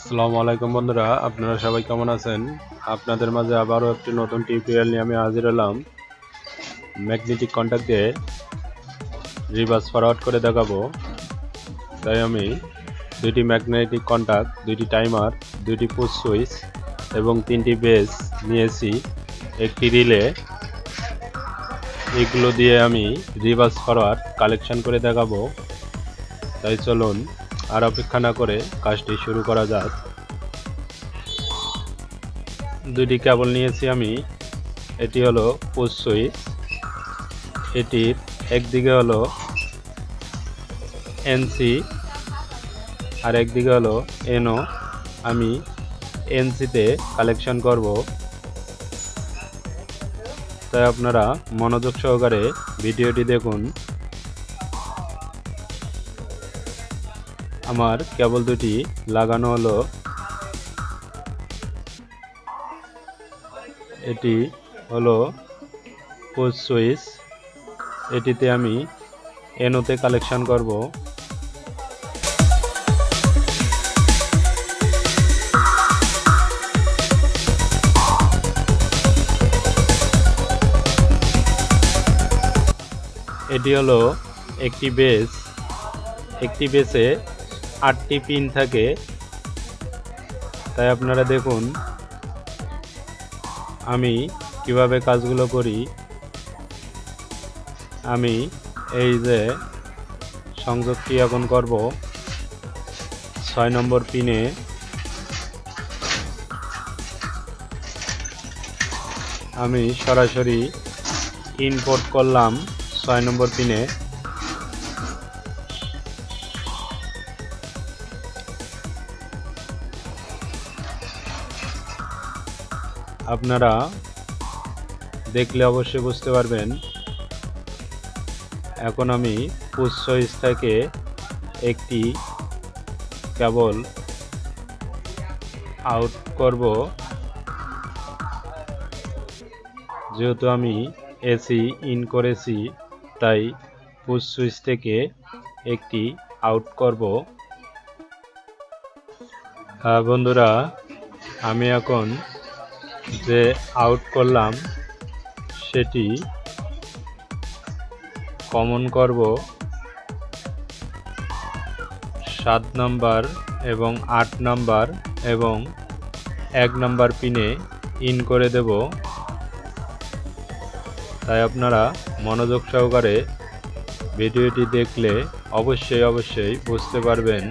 আসসালামু আলাইকুম বন্ধুরা, আপনারা সবাই কেমন আছেন? আপনাদের মাঝে আবারও একটি নতুন টিউটোরিয়াল নিয়ে আমি হাজির হলাম। ম্যাগনেটিক কন্ট্যাক্ট দিয়ে রিভার্স ফরওয়ার্ড করে দেখাবো। তাই আমি দুইটি ম্যাগনেটিক কন্ট্যাক্ট, দুইটি টাইমার, দুইটি পুশ সুইচ এবং তিনটি বেস নিয়েছি একটি রিলে। এগুলো দিয়ে আমি রিভার্স ফরওয়ার্ড কালেকশন করে দেখাবো। তাই চলুন আর অপেক্ষা না করে কাজটি শুরু করা যাক। দুইটি কেবল নিয়েছি আমি। এটি হলো পুশ সুইচ, এটির একদিকে হলো এনসি আর একদিকে হলো এনও। আমি এনসিতে কালেকশন করব, তাই আপনারা মনোযোগ সহকারে ভিডিওটি দেখুন। আমার কেবল দুটি লাগানো হলো। এটি হলো পুশ সুইচ, এটিতে আমি এনওতে কালেকশন করব। এটি হলো একটি বেস। একটি বেসে 8টি পিন থাকে, তাই আপনারা দেখুন আমি কিভাবে কাজগুলো করি। আমি এই যে সংযোগটি এখন করব 6 নম্বর পিনে। আমি সরাসরি ইনপুট করলাম 6 নম্বর পিনে। আপনারা দেখলে অবশ্যই বুঝতে পারবেন। এখন আমি পুশ সুইচ থেকে একটি কেবল আউট করব। যেহেতু আমি এসি ইন করেছি, তাই পুশ সুইচ থেকে একটি আউট করব। বন্ধুরা, আমি এখন যে আউট করলাম সেটি কমন করব 7 নাম্বার এবং 8 নাম্বার এবং 1 নাম্বার পিনে ইন করে দেব। তাই আপনারা মনোযোগ সহকারে ভিডিওটি দেখলে অবশ্যই বুঝতে পারবেন।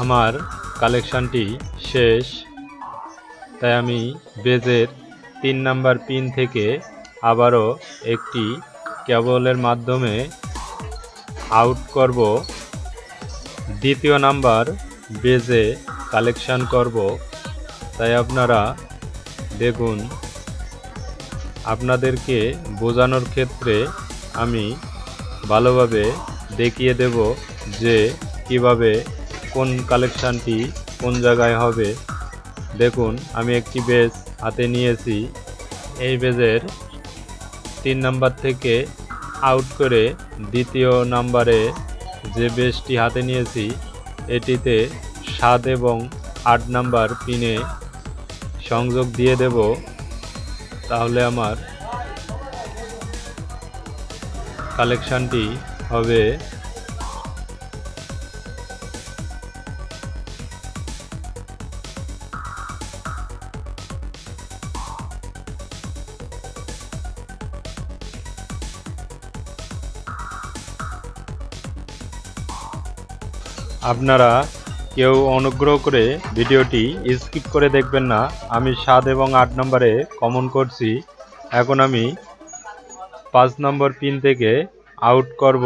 আমার কালেকশনটি শেষ, তাই আমি বেজের 3 নাম্বার পিন থেকে আবারও একটি কেবলের মাধ্যমে আউট করব। দ্বিতীয় নাম্বার বেজে কালেকশন করব। তাই আপনারা দেখুন। আপনাদেরকে বোঝানোর ক্ষেত্রে আমি ভালোভাবে দেখিয়ে দেব যে কিভাবে কোন কালেকশনটি কোন জায়গায় হবে। দেখুন, আমি একটি বেজ হাতে নিয়েছি। এই বেজের 3 নাম্বার থেকে আউট করে দ্বিতীয় নাম্বারে যে বেজটি হাতে নিয়েছি এটিতে 7 এবং 8 নাম্বার পিনে সংযোগ দিয়ে দেব। তাহলে আমার কালেকশনটি হবে। আপনারা কেউ অনুগ্রহ করে ভিডিওটি স্কিপ করে দেখবেন না। আমি 7 এবং 8 নম্বরে কমন করছি। এখন আমি 5 নম্বর পিন থেকে আউট করব।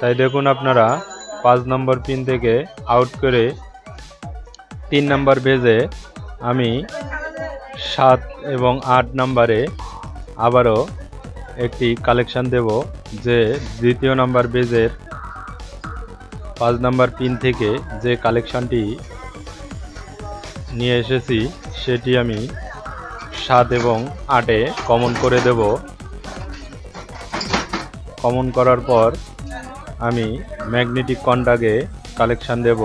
তাই দেখুন আপনারা 5 নম্বর পিন থেকে আউট করে 3 নম্বর বেজে আমি 7 এবং 8 নম্বরে আবারও একটি কালেকশন দেব, যে দ্বিতীয় নাম্বার বেজের 5 নম্বর পিন থেকে যে কালেকশনটি নিয়ে এসেছি সেটি আমি 7 এবং 8-এ কমন করে দেব। কমন করার পর আমি ম্যাগনেটিক কন্টাক্টে কালেকশন দেব।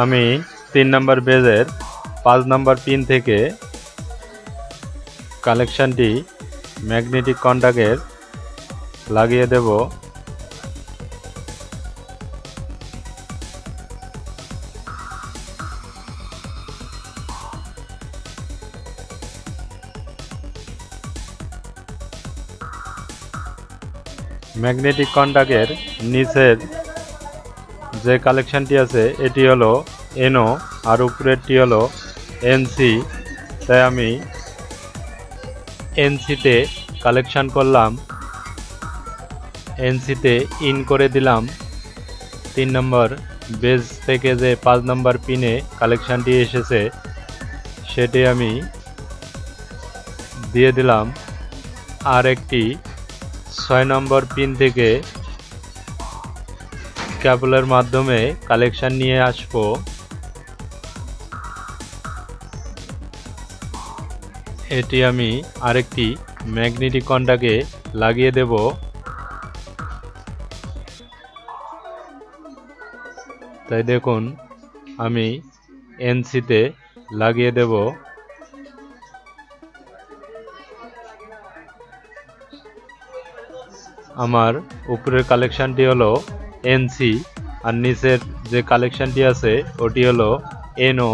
আমি 3 নম্বর বেজের 5 নম্বর পিন থেকে কালেকশনটি ম্যাগনেটিক কন্টাক্টে লাগিয়ে দেব। ম্যাগনেটিক কন্টাক্টের নিচের যে কালেকশনটি আছে এটি হলো NO আর উপরেরটি হলো NC, তাই আমি NC-তে কালেকশন করলাম। NC-তে ইন করে দিলাম। 3 নম্বর বেজ থেকে যে 5 নম্বর পিনে কালেকশনটি এসেছে সেটি আমি দিয়ে দিলাম। আর একটি 6 নম্বর পিন থেকে কেবলের মাধ্যমে কালেকশন নিয়ে আসব। এটি আমি আরেকটি ম্যাগনেটিক কন্টাক্টে লাগিয়ে দেব। তাই দেখুন আমি NC-তে লাগিয়ে দেব। আমার উপরের কালেকশনটি হলো NC আর নিচের যে কালেকশনটি আছে ওটি হলো NO,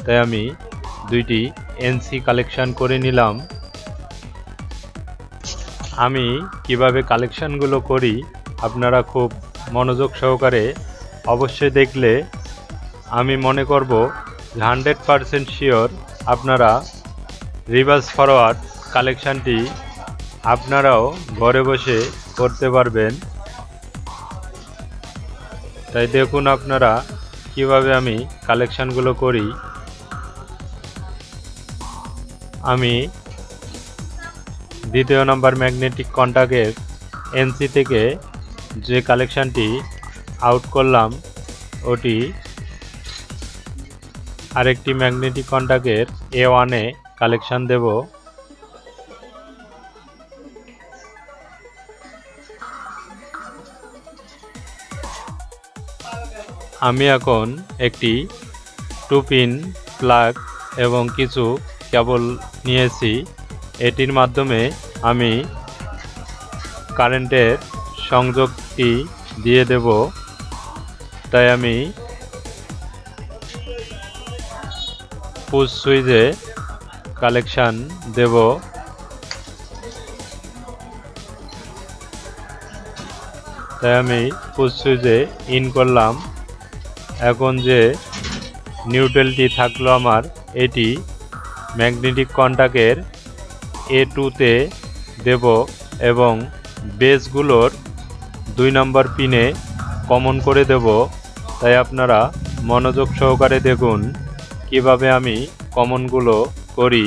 তাই আমি দুইটি NC কালেকশন করে নিলাম। আমি কিভাবে কালেকশনগুলো করি আপনারা খুব মনোযোগ সহকারে অবশ্যই দেখলে আমি মনে করব 100% শিওর আপনারা রিভার্স ফরওয়ার্ড কালেকশনটি আপনারাও ঘরে বসে করতে পারবেন। তাই দেখুন আপনারা কিভাবে আমি কালেকশনগুলো করি। আমি দ্বিতীয় নাম্বার ম্যাগনেটিক কন্টাক্টের NC থেকে যে কালেকশনটি আউট করলাম ওটি আরেকটি ম্যাগনেটিক কন্টাক্টের A1-এ কালেকশন দেব। আমি এখন একটি 2 পিন প্লাগ এবং কিছু কেবল নিয়েছি। এটির মাধ্যমে আমি কারেন্টের সংযোগটি দিয়ে দেব। তাই আমি পুশ সুইচে কালেকশন দেব। তাই আমি পুশ সুইচে ইন করলাম। এখন যে নিউট্রালটি থাকলো আমার এটি ম্যাগনেটিক কন্টাক্টের A2-তে দেব এবং বেসগুলোর 2 নম্বর পিনে কমন করে দেব। তাই আপনারা মনোযোগ সহকারে দেখুন কিভাবে আমি কমনগুলো করি।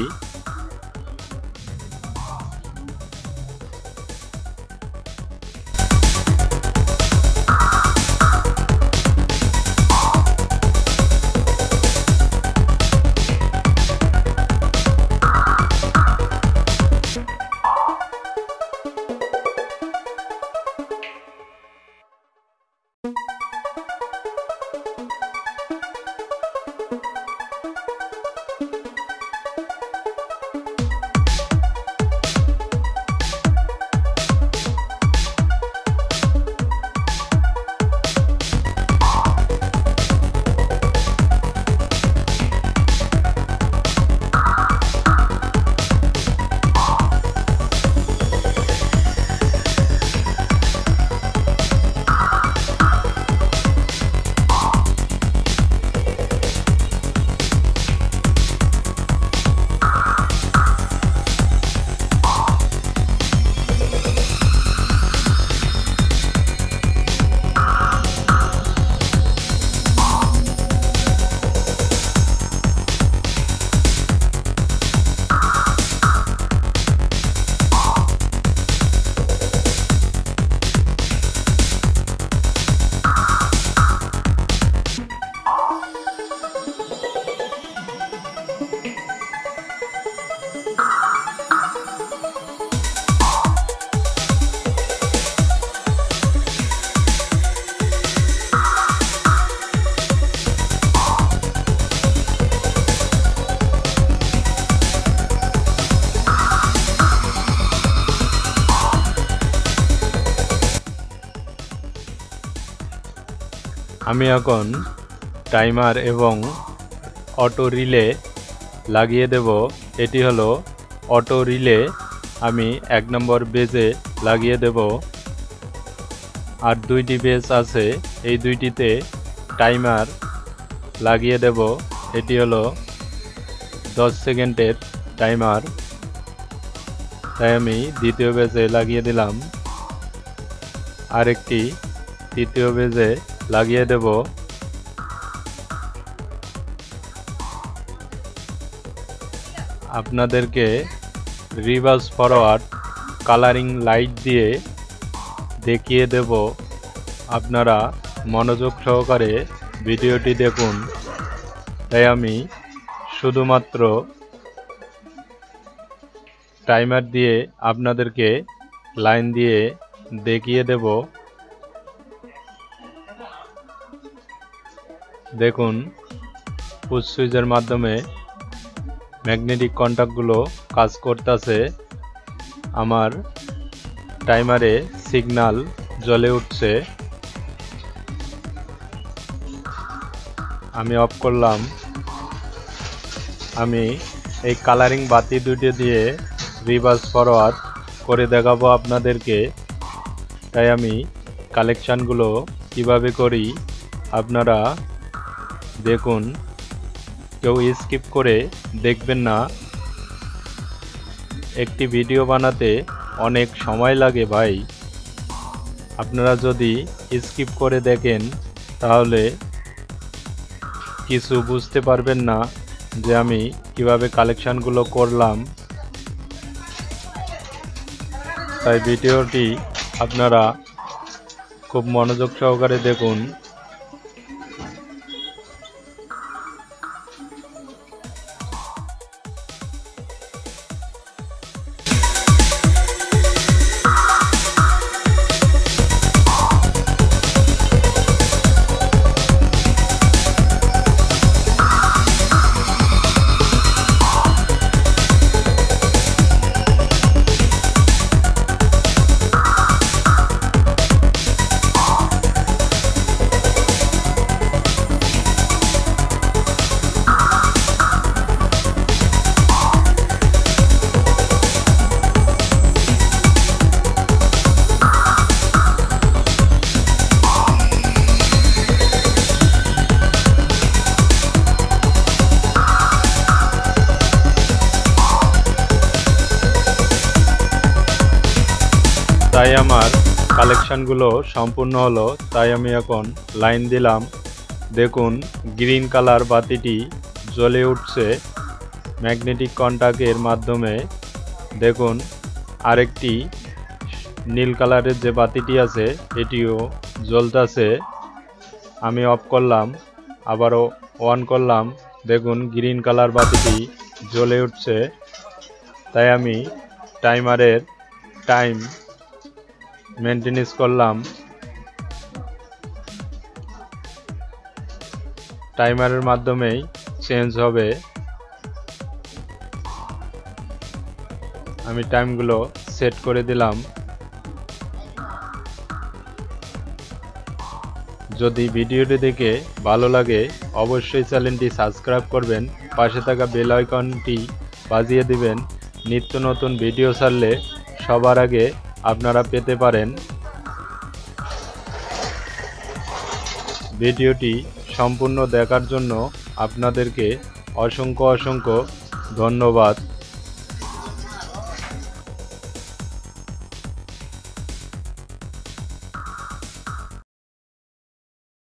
আমি এখন টাইমার এবং অটো রিলে লাগিয়ে দেব। এটি হলো অটো রিলে, আমি 1 নম্বর বেজে লাগিয়ে দেব। আর 2টি বেজ আছে, এই 2টিতে টাইমার লাগিয়ে দেব। এটি হলো 10 সেকেন্ডের টাইমার, তাই আমি দ্বিতীয় বেজে লাগিয়ে দিলাম। আরেকটি তৃতীয় বেজে লাগিয়ে দেব। আপনাদেরকে রিভার্স ফরওয়ার্ড কালারিং লাইট দিয়ে দেখিয়ে দেব। আপনারা মনোযোগ সহকারে ভিডিওটি দেখুন। তাই আমি শুধুমাত্র টাইমার দিয়ে আপনাদেরকে লাইন দিয়ে দেখিয়ে দেব। দেখুন, পুশ সুইচের মাধ্যমে ম্যাগনেটিক কন্টাক্টগুলো কাজ করতেছে। আমার টাইমারে সিগন্যাল জ্বলে উঠছে। আমি অফ করলাম। আমি এই কালারিং বাতি দুটি দিয়ে রিভার্স ফরওয়ার্ড করে দেখাবো আপনাদেরকে। তাই আমি কালেকশানগুলো কিভাবে করি আপনারা দেখুন, কেউ স্কিপ করে দেখবেন না। একটি ভিডিও বানাতে অনেক সময় লাগে ভাই। আপনারা যদি স্কিপ করে দেখেন তাহলে কিছু বুঝতে পারবেন না যে আমি কিভাবে কালেকশানগুলো করলাম। তাই ভিডিওটি আপনারা খুব মনোযোগ সহকারে দেখুন। তাই আমার কালেকশানগুলো সম্পূর্ণ হলো। তাই আমি এখন লাইন দিলাম। দেখুন, গ্রিন কালার বাতিটি জ্বলে উঠছে ম্যাগনেটিক কন্টাক্টের মাধ্যমে। দেখুন, আরেকটি নীল কালারের যে বাতিটি আছে এটিও জ্বলতেছে। আমি অফ করলাম, আবারও অন করলাম। দেখুন, গ্রিন কালার বাতিটি জ্বলে উঠছে। তাই আমি টাইমারের টাইম মেনটেনেন্স করলাম। টাইমারের মাধ্যমেই চেঞ্জ হবে। আমি টাইমগুলো সেট করে দিলাম। যদি ভিডিওটি দেখে ভালো লাগে অবশ্যই চ্যানেলটি সাবস্ক্রাইব করবেন, পাশে থাকা বেল আইকনটি বাজিয়ে দিবেন। নিত্য নতুন ভিডিও ছাড়লে সবার আগে আপনারা পেতে পারেন। ভিডিওটি সম্পূর্ণ দেখার জন্য আপনাদেরকে অসংখ্য ধন্যবাদ।